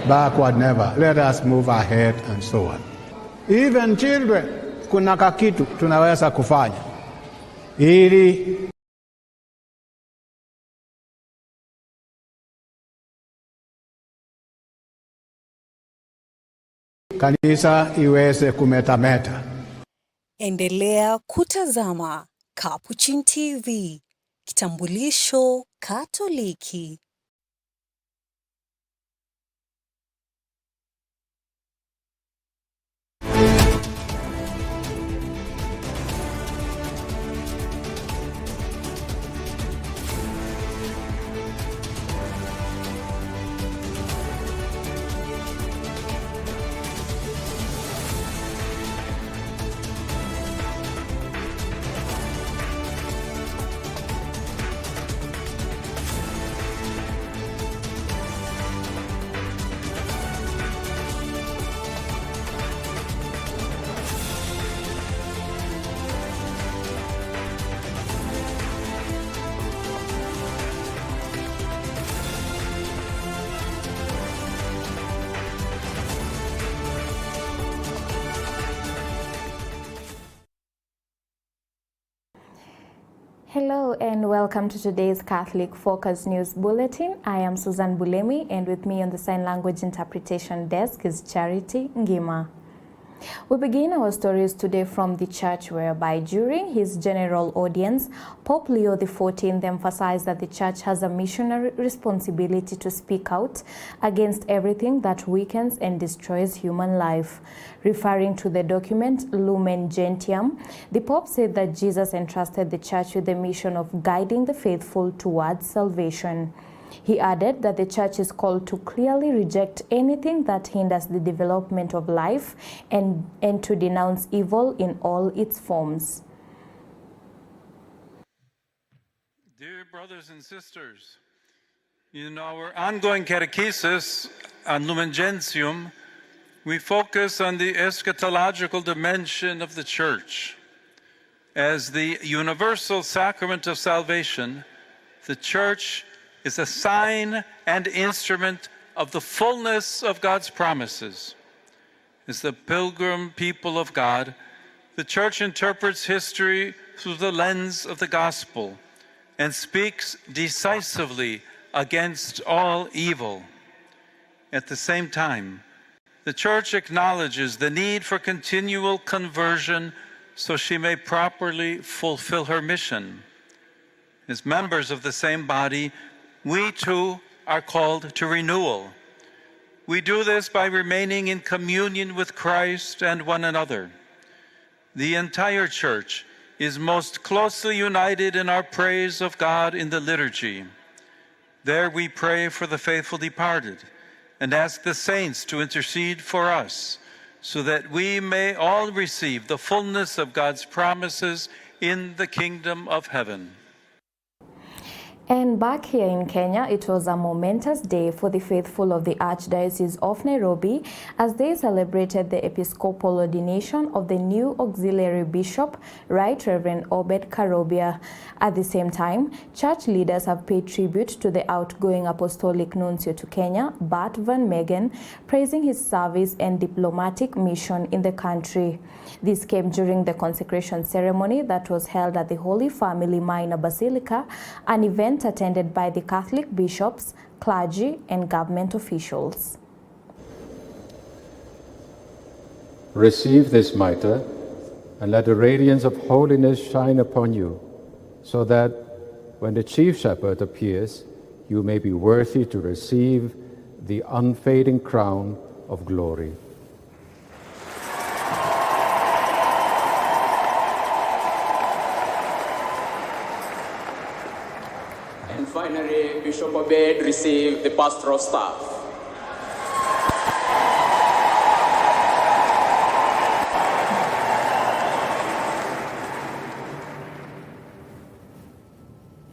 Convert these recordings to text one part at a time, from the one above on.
backward never. Let us move ahead and so on. Even children, kuna kakitu tunaweza kufanya ili kanisa iweze kumetameta. Endelea kutazama Capuchin TV, kitambulisho Katoliki. Hello and welcome to today's Catholic Focus News Bulletin. I am Susan Bulemi, and with me on the Sign Language Interpretation Desk is Charity Ngima. We begin our stories today from the church, whereby during his general audience, Pope Leo XIV emphasized that the church has a missionary responsibility to speak out against everything that weakens and destroys human life. Referring to the document Lumen Gentium, the Pope said that Jesus entrusted the church with the mission of guiding the faithful towards salvation. He added that the church is called to clearly reject anything that hinders the development of life and to denounce evil in all its forms. Dear brothers and sisters, in our ongoing catechesis on Lumen Gentium, we focus on the eschatological dimension of the church. As the universal sacrament of salvation, the church is a sign and instrument of the fullness of God's promises. As the pilgrim people of God, the church interprets history through the lens of the gospel and speaks decisively against all evil. At the same time, the church acknowledges the need for continual conversion so she may properly fulfill her mission. As members of the same body, we too are called to renewal. We do this by remaining in communion with Christ and one another. The entire church is most closely united in our praise of God in the liturgy. There we pray for the faithful departed and ask the saints to intercede for us, so that we may all receive the fullness of God's promises in the kingdom of heaven. And back here in Kenya, it was a momentous day for the faithful of the Archdiocese of Nairobi as they celebrated the episcopal ordination of the new auxiliary bishop, Right Reverend Obed Karobia. At the same time, church leaders have paid tribute to the outgoing apostolic nuncio to Kenya, Bart Van Megen, praising his service and diplomatic mission in the country. This came during the consecration ceremony that was held at the Holy Family Minor Basilica, an event attended by the Catholic bishops, clergy, and government officials. Receive this mitre, and let the radiance of holiness shine upon you, so that when the chief shepherd appears, you may be worthy to receive the unfading crown of glory. And finally, Bishop Obed received the pastoral staff.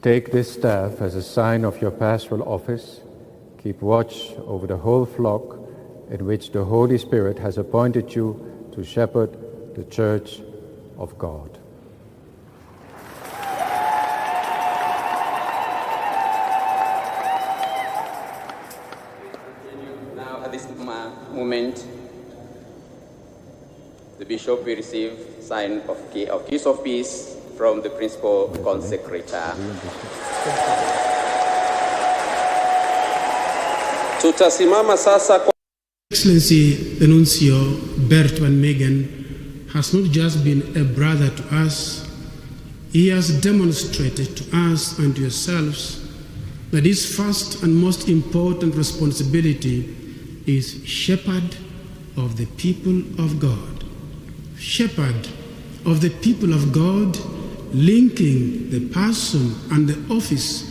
Take this staff as a sign of your pastoral office. Keep watch over the whole flock in which the Holy Spirit has appointed you to shepherd the Church of God. at this moment, the bishop will receive sign of keys of peace from the principal consecrator. Tutasimama sasa. Excellency the Nuncio Bert Van Meegen has not just been a brother to us, he has demonstrated to us and to yourselves that his first and most important responsibility is shepherd of the people of God. Shepherd of the people of God, linking the person and the office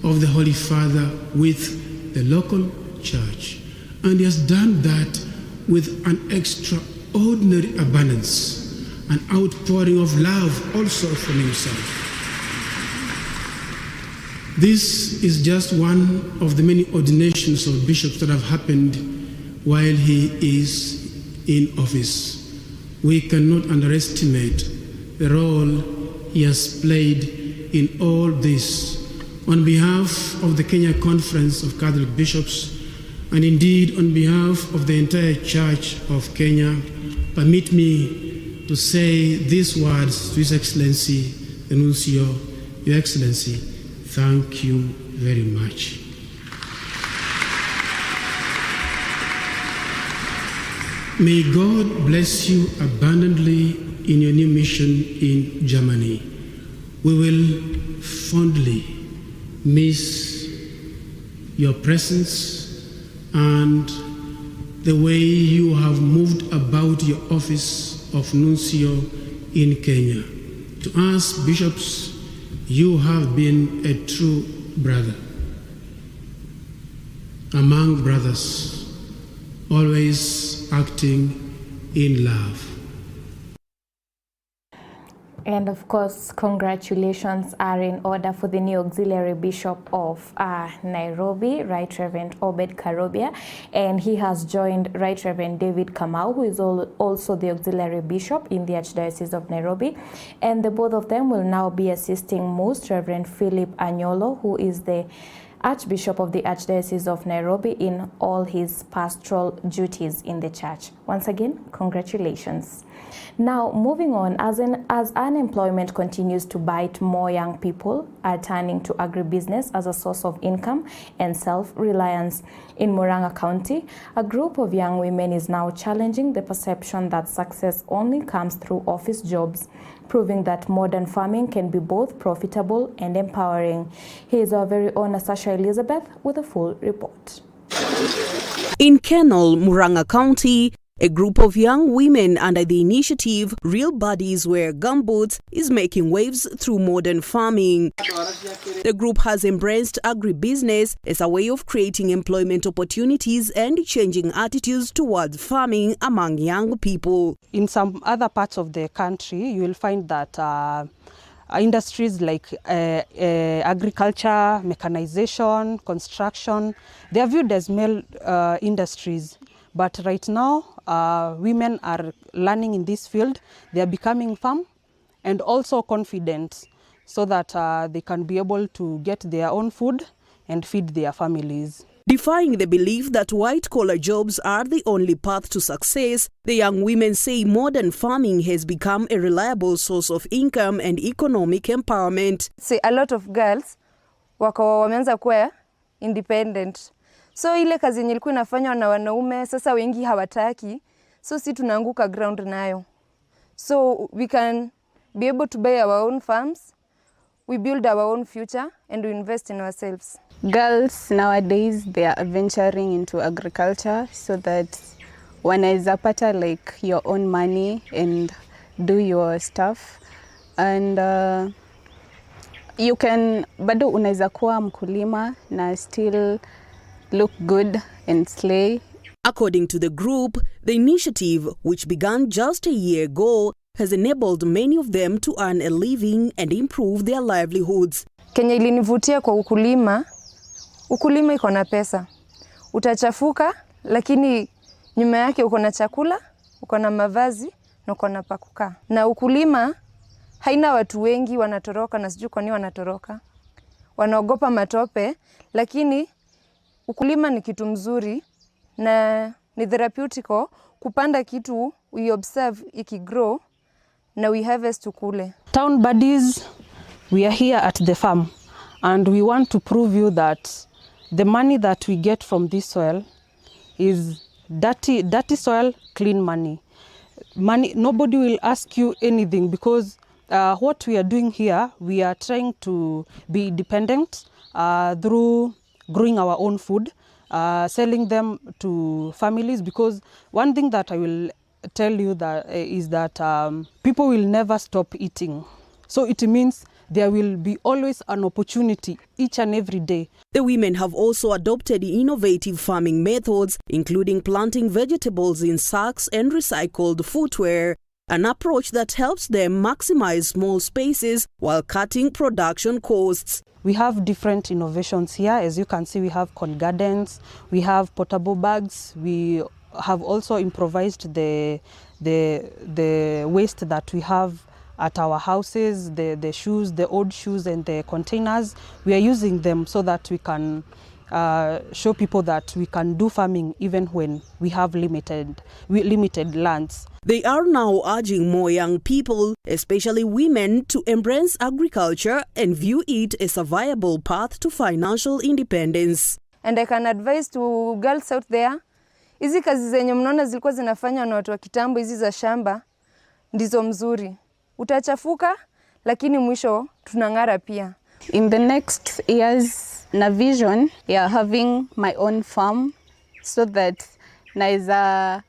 of the Holy Father with the local church. And he has done that with an extraordinary abundance, an outpouring of love also from himself. This is just one of the many ordinations of bishops that have happened while he is in office. We cannot underestimate the role he has played in all this. On behalf of the Kenya Conference of Catholic Bishops, and indeed on behalf of the entire Church of Kenya, permit me to say these words to His Excellency, the Nuncio. Your Excellency, thank you very much. May God bless you abundantly in your new mission in Germany. We will fondly miss your presence and the way you have moved about your office of Nuncio in Kenya. To us bishops, you have been a true brother among brothers, always acting in love. And of course, congratulations are in order for the new auxiliary bishop of Nairobi, Right Reverend Obed Karobia, and he has joined Right Reverend David Kamau, who is also the auxiliary bishop in the Archdiocese of Nairobi, and the both of them will now be assisting Most Reverend Philip Anyolo, who is the Archbishop of the Archdiocese of Nairobi, in all his pastoral duties in the church. Once again, congratulations. Now, moving on, as unemployment continues to bite, more young people are turning to agribusiness as a source of income and self-reliance. In Murang'a County, a group of young women is now challenging the perception that success only comes through office jobs, proving that modern farming can be both profitable and empowering. Here's our very own Asasha Elizabeth with a full report. In Kenol, Murang'a County, a group of young women under the initiative Real Bodies Wear Gumboots is making waves through modern farming. The group has embraced agribusiness as a way of creating employment opportunities and changing attitudes towards farming among young people. In some other parts of the country, you will find that industries like agriculture, mechanization, construction, they are viewed as male industries. But right now, women are learning in this field. They are becoming firm and also confident so that they can be able to get their own food and feed their families. Defying the belief that white-collar jobs are the only path to success, the young women say modern farming has become a reliable source of income and economic empowerment. See, a lot of girls wameanza kuwa independent. So ile kazi yenye ilikuwa inafanywa na wanaume sasa wengi hawataki. So si tunaanguka ground nayo. So we can be able to buy our own farms, we build our own future, and we invest in ourselves. Girls nowadays, they are venturing into agriculture so that wanaweza pata like your own money and do your stuff. And you can, bado unaweza kuwa mkulima na still look good and slay. According to the group, the initiative, which began just a year ago, has enabled many of them to earn a living and improve their livelihoods. Kenya ilinivutia kwa ukulima iko na pesa. Utachafuka, lakini nyuma yake uko na chakula, uko na mavazi, na uko na pakukaa. Na ukulima haina watu wengi wanatoroka, na sijui kwa nini wanatoroka. Wanaogopa matope, lakini ukulima ni kitu mzuri na ni therapeutical kupanda kitu we observe ikigrow na we harvest tukule. Town buddies, we are here at the farm and we want to prove you that the money that we get from this soil is dirty soil, clean money. Nobody will ask you anything because what we are doing here, we are trying to be independent through growing our own food, selling them to families, because one thing that I will tell you that is that people will never stop eating. So it means there will be always an opportunity each and every day. The women have also adopted innovative farming methods, including planting vegetables in sacks and recycled footwear, an approach that helps them maximize small spaces while cutting production costs. We have different innovations here. As you can see, we have corn gardens, we have portable bags, we have also improvised the waste that we have at our houses, the shoes, the old shoes and the containers. We are using them so that we can show people that we can do farming even when we have limited lands. They are now urging more young people, especially women, to embrace agriculture and view it as a viable path to financial independence. And I can advise to girls out there, hizi kazi zenye mnaona zilikuwa zinafanywa na watu wa kitambo, hizi za shamba ndizo mzuri. Utachafuka lakini mwisho tunang'ara pia. In the next years, na vision having my own farm so that naeza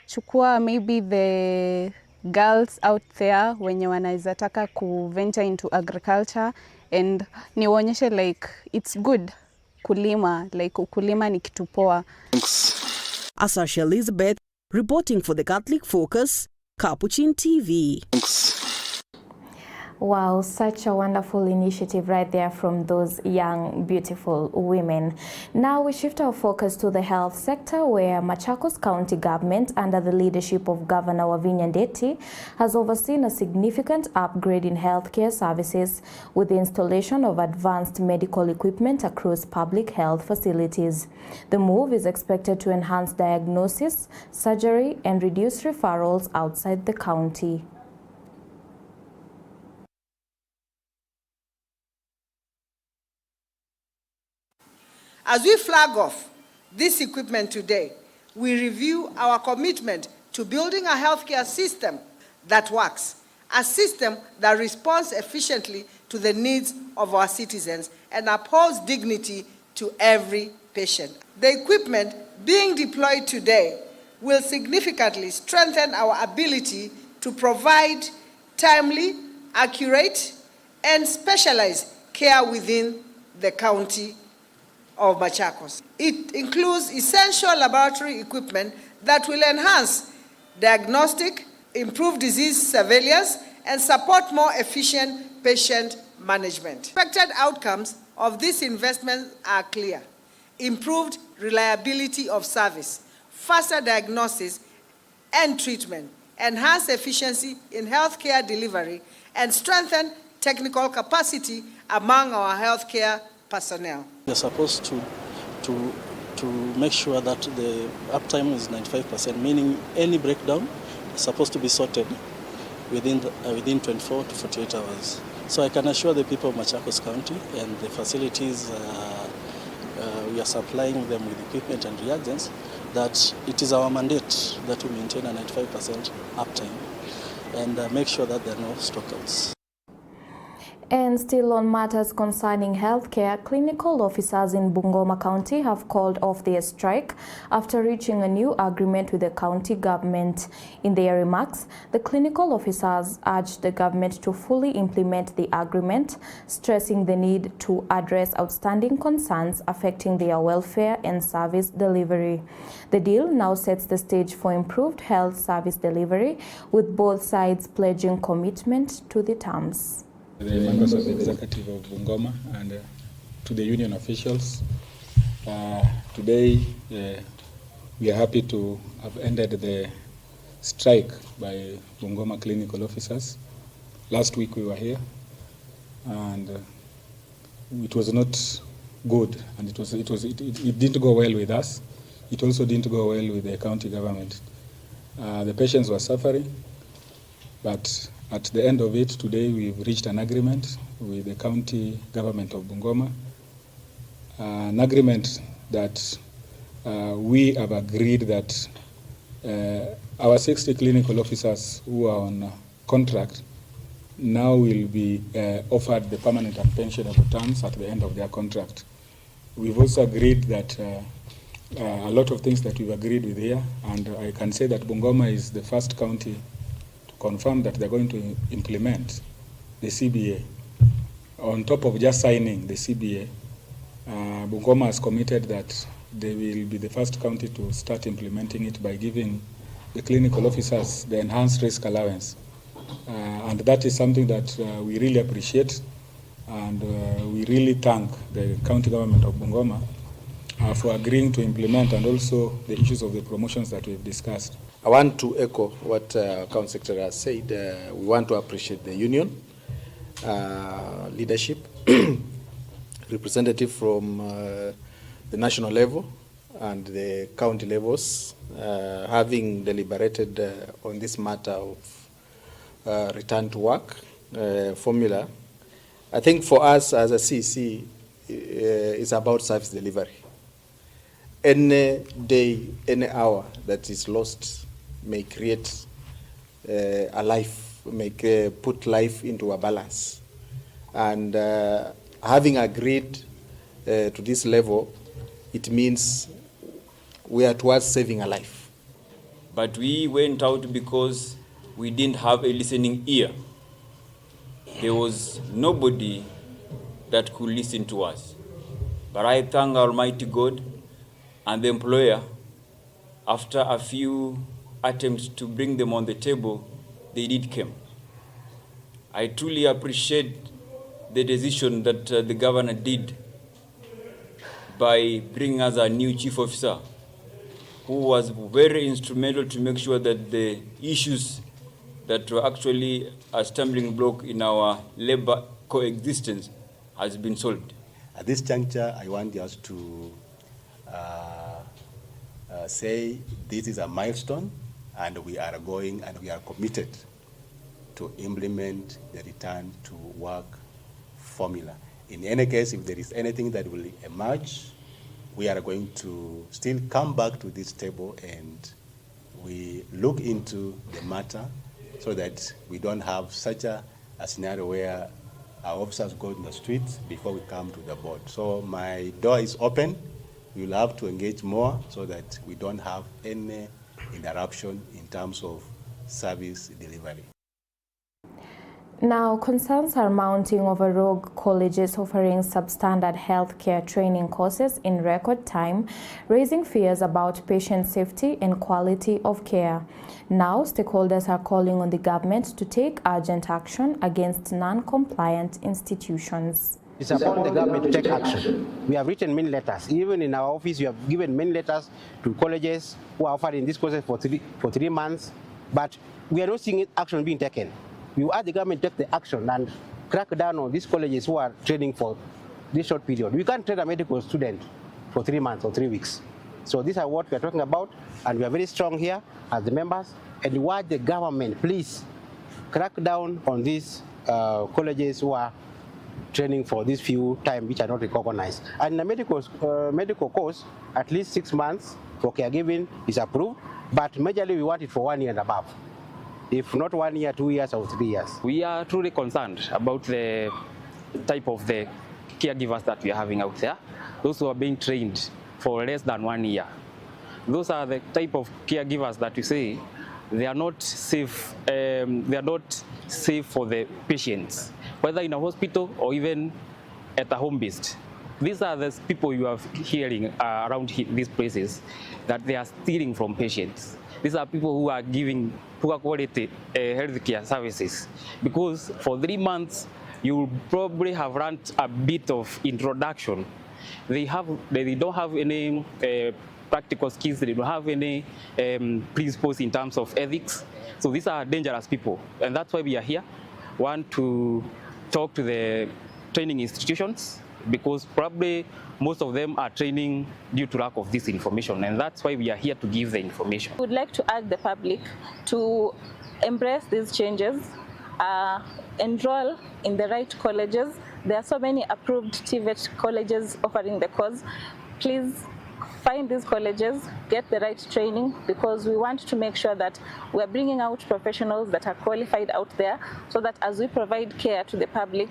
chukua maybe the girls out there wenye wanaeza taka ku venture into agriculture and niwaonyeshe like it's good kulima, like ukulima ni kitu poa. Asasha Elizabeth reporting for the Catholic Focus, Capuchin TV. Wow, such a wonderful initiative right there from those young, beautiful women. Now we shift our focus to the health sector, where Machakos County government, under the leadership of Governor Wavinya Ndeti, has overseen a significant upgrade in healthcare services with the installation of advanced medical equipment across public health facilities. The move is expected to enhance diagnosis, surgery, and reduce referrals outside the county. As we flag off this equipment today, we review our commitment to building a healthcare system that works, a system that responds efficiently to the needs of our citizens and upholds dignity to every patient. The equipment being deployed today will significantly strengthen our ability to provide timely, accurate, and specialized care within the county of Machakos. It includes essential laboratory equipment that will enhance diagnostic, improve disease surveillance, and support more efficient patient management. Expected outcomes of this investment are clear: improved reliability of service, faster diagnosis and treatment, enhanced efficiency in healthcare delivery, and strengthened technical capacity among our healthcare personnel. We are supposed to make sure that the uptime is 95%, meaning any breakdown is supposed to be sorted within 24 to 48 hours. So I can assure the people of Machakos County and the facilities we are supplying them with equipment and reagents that it is our mandate that we maintain a 95% uptime and make sure that there are no stockouts. And still on matters concerning healthcare, clinical officers in Bungoma County have called off their strike after reaching a new agreement with the county government. In their remarks, the clinical officers urged the government to fully implement the agreement, stressing the need to address outstanding concerns affecting their welfare and service delivery. The deal now sets the stage for improved health service delivery, with both sides pledging commitment to the terms. The members of the executive of Bungoma and to the union officials. Today we are happy to have ended the strike by Bungoma clinical officers. Last week we were here and it was not good, and it didn't go well with us, it also didn't go well with the county government. The patients were suffering, but at the end of it, today we've reached an agreement with the county government of Bungoma, an agreement that we have agreed that our 60 clinical officers who are on contract now will be offered the permanent and pensionable terms at the end of their contract. We've also agreed that a lot of things that we've agreed with here, and I can say that Bungoma is the first county to confirm that they're going to implement the CBA. On top of just signing the CBA, Bungoma has committed that they will be the first county to start implementing it by giving the clinical officers the enhanced risk allowance. And that is something that we really appreciate, and we really thank the county government of Bungoma for agreeing to implement, and also the issues of the promotions that we've discussed. I want to echo what County Secretary has said. We want to appreciate the union leadership, representative from the national level and the county levels, having deliberated on this matter of return to work formula. I think for us as a CC, it's about service delivery. Any day, any hour that is lost may create a life, may put life into a balance. And having agreed to this level, it means we are towards saving a life. But we went out because we didn't have a listening ear. There was nobody that could listen to us. But I thank Almighty God and the employer. After a few attempts to bring them on the table, they did come. I truly appreciate the decision that the governor did by bringing us a new chief officer who was very instrumental to make sure that the issues that were actually a stumbling block in our labor coexistence has been solved. At this juncture, I want us to say this is a milestone, and we are going and we are committed to implement the return to work formula. In any case, if there is anything that will emerge, we are going to still come back to this table and we look into the matter so that we don't have such a scenario where our officers go in the streets before we come to the board. So my door is open. We will have to engage more so that we don't have any interruption in terms of service delivery. Now, concerns are mounting over rogue colleges offering substandard healthcare training courses in record time, raising fears about patient safety and quality of care. Now, stakeholders are calling on the government to take urgent action against non-compliant institutions. It's upon the government to take action. We have written many letters. Even in our office, we have given many letters to colleges who are offering these courses for three months, but we are not seeing action being taken. We ask the government to take the action and crack down on these colleges who are training for this short period. We can't train a medical student for 3 months or 3 weeks. So these are what we are talking about, and we are very strong here as the members, and we want the government, please, crack down on these colleges who are training for this few time which are not recognized. And in the medical course, at least 6 months for caregiving is approved, but majorly we want it for 1 year and above. If not 1 year, 2 years, or 3 years. We are truly concerned about the type of the caregivers that we are having out there. Those who are being trained for less than 1 year. Those are the type of caregivers that you say they are not safe. They are not safe for the patients, whether in a hospital or even at a home based. These are the people you are hearing around these places that they are stealing from patients. These are people who are giving poor quality healthcare services, because for 3 months you probably have run a bit of introduction. They don't have any practical skills. They don't have any principles in terms of ethics. So these are dangerous people, and that's why we are here. Want to talk to the training institutions because probably most of them are training due to lack of this information, and that's why we are here to give the information. We would like to urge the public to embrace these changes, enroll in the right colleges. There are so many approved TVET colleges offering the course. Please find these colleges, get the right training, because we want to make sure that we are bringing out professionals that are qualified out there, so that as we provide care to the public,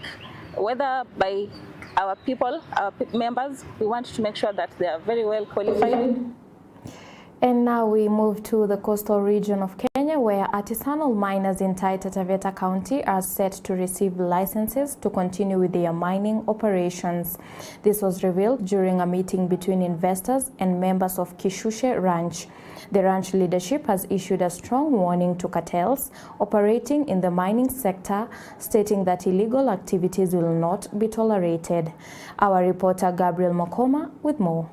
whether by our people, our members, we want to make sure that they are very well qualified. And now we move to the coastal region of Kenya, where artisanal miners in Taita Taveta County are set to receive licenses to continue with their mining operations. This was revealed during a meeting between investors and members of Kishushe Ranch. The ranch leadership has issued a strong warning to cartels operating in the mining sector, stating that illegal activities will not be tolerated. Our reporter Gabriel Mokoma with more.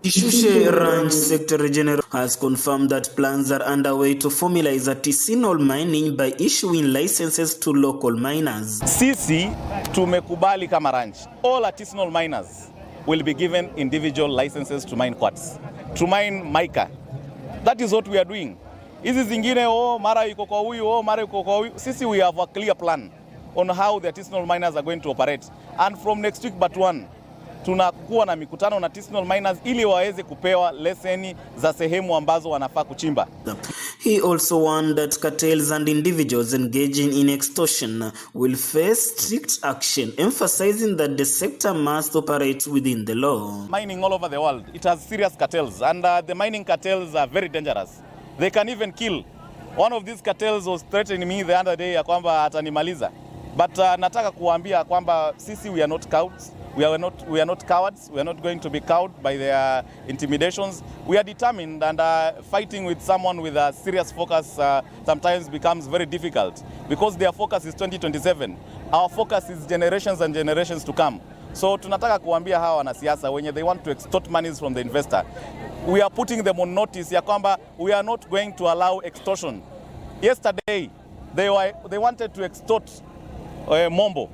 Kishushe Ranch Secretary General has confirmed that plans are underway to formalize artisanal mining by issuing licenses to local miners. Sisi tumekubali kama ranch, all artisanal miners will be given individual licenses to mine quartz, to mine mica. That is what we are doing. Hizi zingine mara iko kwa huyu, mara iko kwa huyu. Sisi we have a clear plan on how the artisanal miners are going to operate. And from next week but one, tunakuwa na mikutano na artisanal miners ili waweze kupewa leseni za sehemu ambazo wanafaa kuchimba. He also warned that cartels and individuals engaging in extortion will face strict action, emphasizing that the sector must operate within the law. Mining all over the world, it has serious cartels, and the mining cartels are very dangerous. They can even kill. One of these cartels was threatening me the other day ya kwamba atanimaliza. But nataka kuambia kwamba sisi we are not cowards. We are not cowards. We are not going to be cowed by their intimidations. We are determined, and fighting with someone with a serious focus sometimes becomes very difficult because their focus is 2027. Our focus is generations and generations to come. So tunataka kuambia hawa wanasiasa when they want to extort monies from the investor, we are putting them on notice ya kwamba we are not going to allow extortion. Yesterday, they wanted to extort Mombo,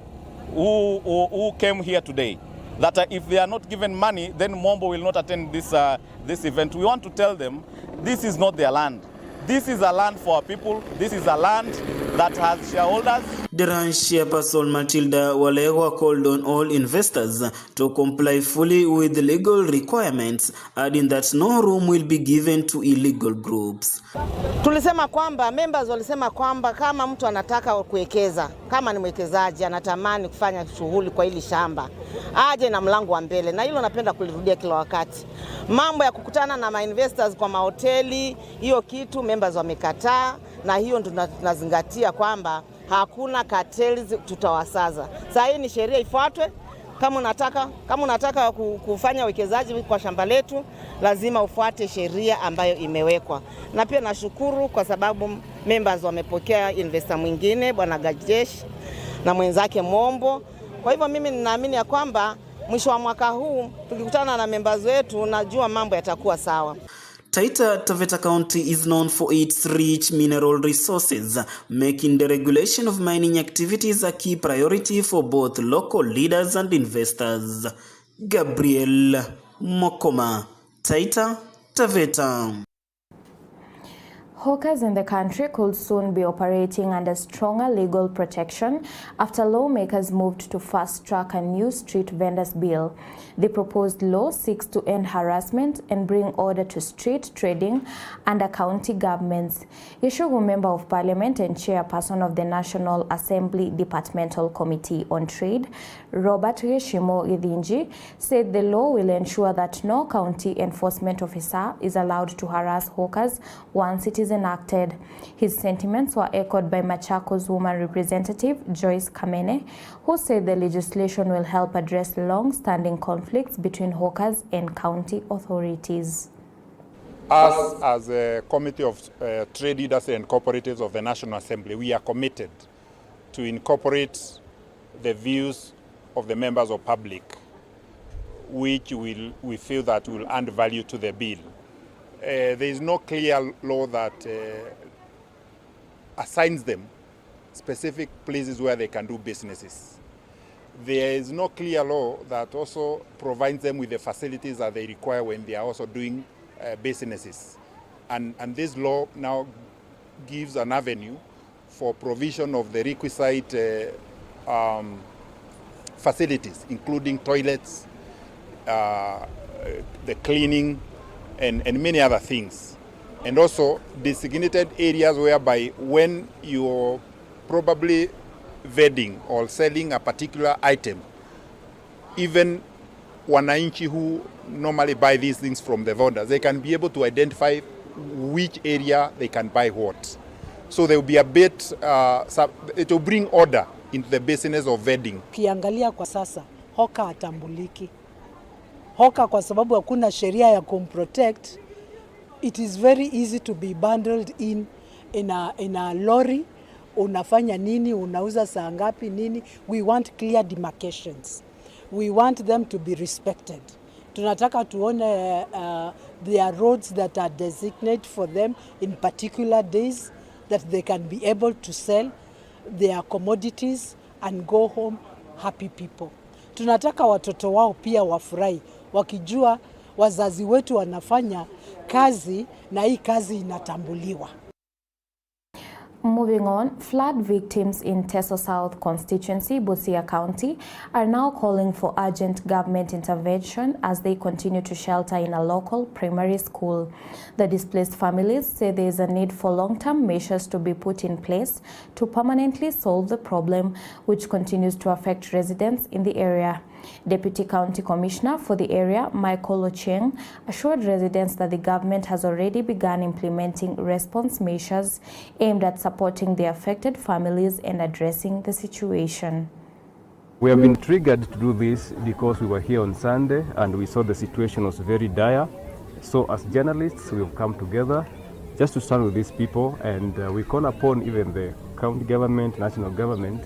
who came here today, that if they are not given money, then Mombo will not attend this event. We want to tell them this is not their land. This is a land for our people. This is a land that has shareholders. The ranch chairperson Matilda Walegwa called on all investors to comply fully with the legal requirements, adding that no room will be given to illegal groups. Tulisema kwamba, members walisema kwamba kama mtu anataka kuwekeza, kama ni mwekezaji anatamani kufanya shughuli kwa hili shamba, aje na mlango wa mbele, na hilo napenda kulirudia kila wakati. Mambo ya kukutana na investors kwa mahoteli, hiyo kitu members wamekataa, na hiyo tunazingatia kwamba hakuna cartels tutawasaza. Sasa hii ni sheria ifuatwe. Kama unataka kufanya uwekezaji kwa shamba letu, lazima ufuate sheria ambayo imewekwa. Na pia nashukuru kwa sababu members wamepokea investor mwingine Bwana Gajesh na mwenzake Mombo. Kwa hivyo mimi ninaamini ya kwamba mwisho wa mwaka huu tukikutana na members wetu, najua mambo yatakuwa sawa. Taita Taveta County is known for its rich mineral resources, making the regulation of mining activities a key priority for both local leaders and investors. Gabriel Mokoma, Taita Taveta. Hawkers in the country could soon be operating under stronger legal protection after lawmakers moved to fast-track a new street vendors bill. The proposed law seeks to end harassment and bring order to street trading under county governments. Yeshugu Member of Parliament and Chairperson of the National Assembly Departmental Committee on Trade, Robert Yeshimo Idinji, said the law will ensure that no county enforcement officer is allowed to harass hawkers once it is enacted. His sentiments were echoed by Machakos woman representative Joyce Kamene, who said the legislation will help address long-standing conflicts between hawkers and county authorities. Us, as a committee of trade industry and cooperatives of the National Assembly, we are committed to incorporate the views of the members of public, which we feel that will add value to the bill. There is no clear law that assigns them specific places where they can do businesses. there is no clear law that also provides them with the facilities that they require when they are also doing businesses. And this law now gives an avenue for provision of the requisite facilities, including toilets, the cleaning, and many other things. And also designated areas whereby when you're probably vending or selling a particular item, even wananchi who normally buy these things from the vendors, they can be able to identify which area they can buy what. So there will be a bit, it will bring order into the business of vending. Kiangalia kwa sasa, hoka atambuliki. Hoka kwa sababu hakuna sheria ya kumprotect, it is very easy to be bundled in a lorry. Unafanya nini, unauza saa ngapi nini. We want clear demarcations. We want them to be respected. Tunataka tuone there are roads that are designated for them in particular days that they can be able to sell their commodities and go home happy people. Tunataka watoto wao pia wafurahi wakijua wazazi wetu wanafanya kazi na hii kazi inatambuliwa. Moving on, flood victims in Teso South constituency, Busia County, are now calling for urgent government intervention as they continue to shelter in a local primary school. The displaced families say there is a need for long-term measures to be put in place to permanently solve the problem, which continues to affect residents in the area. Deputy County Commissioner for the area, Michael Ocheng, assured residents that the government has already begun implementing response measures aimed at supporting the affected families and addressing the situation. We have been triggered to do this because we were here on Sunday and we saw the situation was very dire. So as journalists, we have come together just to stand with these people, and we call upon even the county government, national government,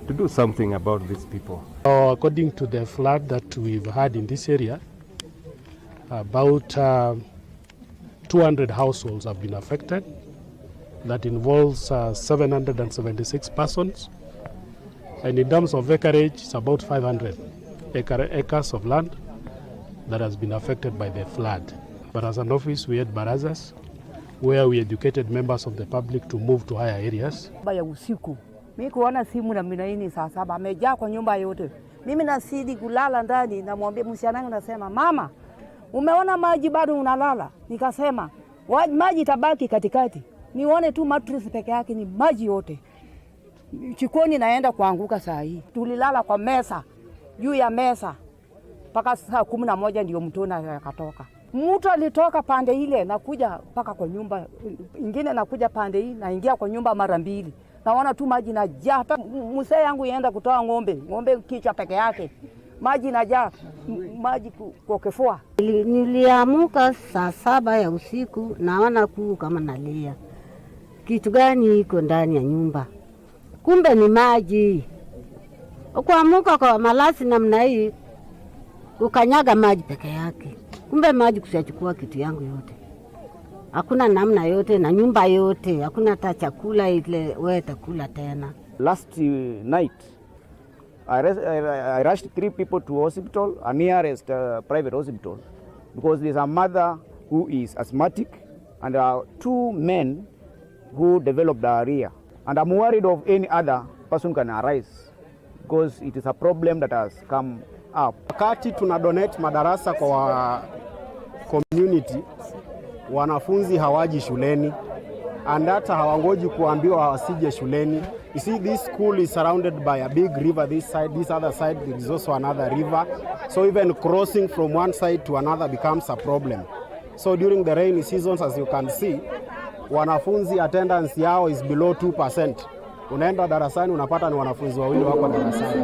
to do something about these people. According to the flood that we've had in this area, about 200 households have been affected. That involves 776 persons. And in terms of acreage, it's about 500 acres of land that has been affected by the flood. But as an office, we had barazas where we educated members of the public to move to higher areas. Mimi kuona simu na minaini saa 7 amejaa kwa nyumba yote. Mimi nasidi kulala ndani, namwambia msichana nasema, "Mama, umeona maji bado unalala?" Nikasema, "Maji tabaki katikati. Nione tu mattress peke yake ni maji yote." Chikoni naenda kuanguka saa hii. Tulilala kwa mesa, juu ya mesa. Paka saa 11 ndio mtona akatoka. Mtu alitoka pande ile na kuja paka kwa nyumba ingine, na kuja pande hii na ingia kwa nyumba mara mbili. Naona tu maji najaa. Mzee yangu yenda kutoa ng'ombe kichwa peke yake. Maji najaa, maji kwa kifua. Niliamuka saa 7 ya usiku, naona kuu kama nalia. Kitu gani iko ndani ya nyumba? Kumbe ni maji. Kuamuka kwa malasi namna hii, ukanyaga maji peke yake. Kumbe maji kushachukua kitu yangu yote. Hakuna namna yote na nyumba yote, hakuna hata chakula ile wewe utakula tena. Last night I rushed 3 people to hospital, a nearest private hospital, because there's a mother who is asthmatic and 2 men who developed diarrhea, and I'm worried of any other person can arise because it is a problem that has come up. Wakati tuna donate madarasa kwa community, wanafunzi hawaji shuleni, and hata hawangoji kuambiwa wasije shuleni. You see, this school is surrounded by a big river this side, this other side there is also another river. So even crossing from one side to another becomes a problem. So during the rainy seasons, as you can see, wanafunzi attendance yao is below 2%. Unaenda darasani unapata ni wanafunzi wawili wako darasani.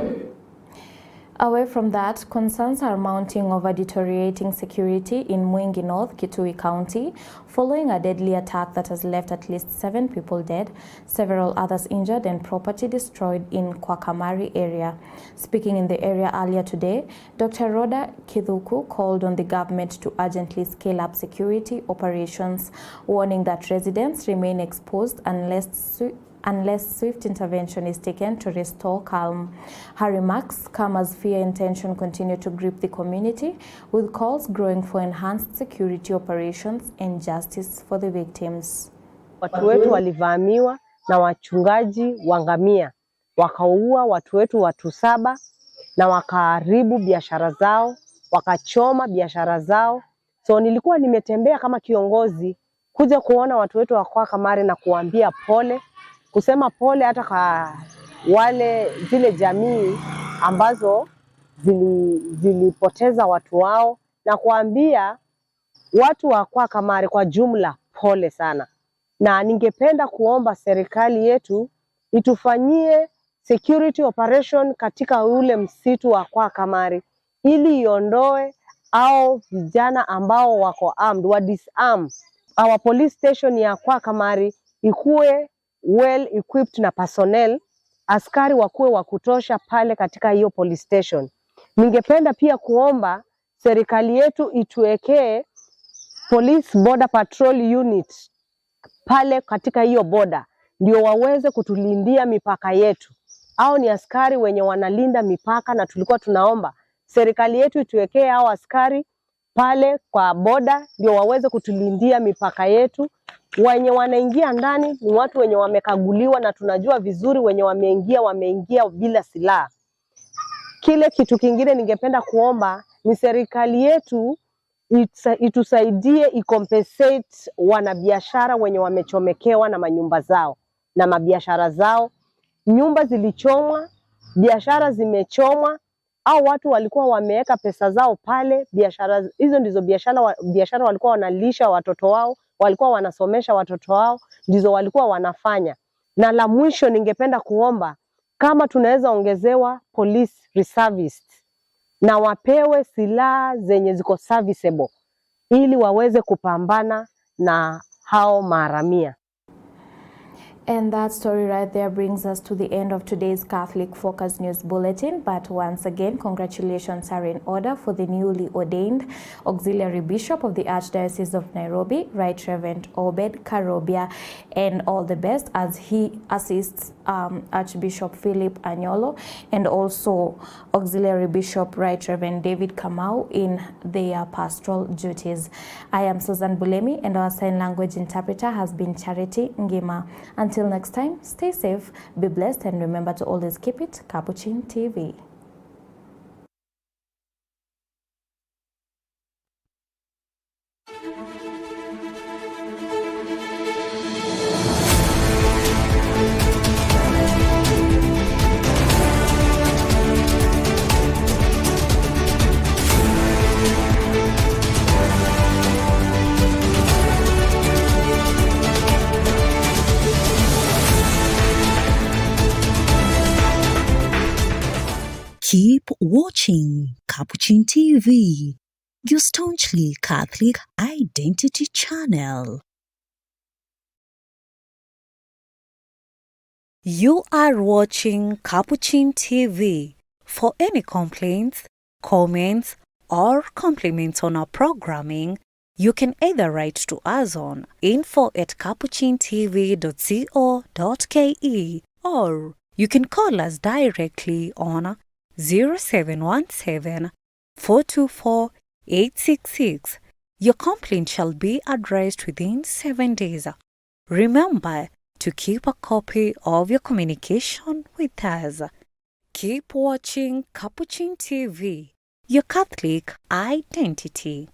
Away from that, concerns are mounting over deteriorating security in Mwingi North, Kitui County, following a deadly attack that has left at least 7 people dead, several others injured, and property destroyed in Kwakamari area. Speaking in the area earlier today, Dr. Rhoda Kithuku called on the government to urgently scale up security operations, warning that residents remain exposed unless unless swift intervention is taken to restore calm. Her remarks come as fear and tension continue to grip the community, with calls growing for enhanced security operations and justice for the victims. Watu wetu walivamiwa na wachungaji wa ngamia, wakaua watu wetu 7 na wakaharibu biashara zao, wakachoma biashara zao. So nilikuwa nimetembea kama kiongozi kuja kuona watu wetu wa Kamari na kuambia pole, kusema pole hata kwa wale zile jamii ambazo zilipoteza watu wao, na kuambia watu wa Kamari kwa jumla pole sana. Na ningependa kuomba serikali yetu itufanyie security operation katika ule msitu wa Kamari ili iondoe au vijana ambao wako armed, wa disarm. Our police station ya Kamari ikuwe well equipped na personnel, askari wakuwe wa kutosha pale katika hiyo police station. Ningependa pia kuomba serikali yetu ituwekee police border patrol unit pale katika hiyo boda, ndio waweze kutulindia mipaka yetu. Au ni askari wenye wanalinda mipaka, na tulikuwa tunaomba serikali yetu ituwekee hao askari pale kwa boda ndio waweze kutulindia mipaka yetu. Wenye wanaingia ndani ni watu wenye wamekaguliwa, na tunajua vizuri wenye wameingia bila silaha. Kile kitu kingine ningependa kuomba ni serikali yetu itusaidie ikompensate wanabiashara wenye wamechomekewa na manyumba zao na mabiashara zao. Nyumba zilichomwa, biashara zimechomwa, au watu walikuwa wameweka pesa zao pale. Biashara hizo ndizo biashara walikuwa wanalisha watoto wao, walikuwa wanasomesha watoto wao, ndizo walikuwa wanafanya. Na la mwisho ningependa kuomba kama tunaweza ongezewa police reservists na wapewe silaha zenye ziko serviceable ili waweze kupambana na hao maharamia. And that story right there brings us to the end of today's Catholic Focus News Bulletin. But once again, congratulations are in order for the newly ordained Auxiliary Bishop of the Archdiocese of Nairobi, Right Reverend Obed Karobia, and all the best as he assists Archbishop Philip Anyolo and also Auxiliary Bishop Right Reverend David Kamau in their pastoral duties. I am Susan Bulemi, and our sign language interpreter has been Charity Ngima. Until next time, stay safe, be blessed, and remember to always keep it Capuchin TV. Keep watching Capuchin TV, your staunchly Catholic identity channel. You are watching Capuchin TV. For any complaints, comments, or compliments on our programming, you can either write to us on info@capuchintv.co.ke, or you can call us directly on 0717 424 866. Your complaint shall be addressed within 7 days. Remember to keep a copy of your communication with us. Keep watching Capuchin TV, your Catholic identity.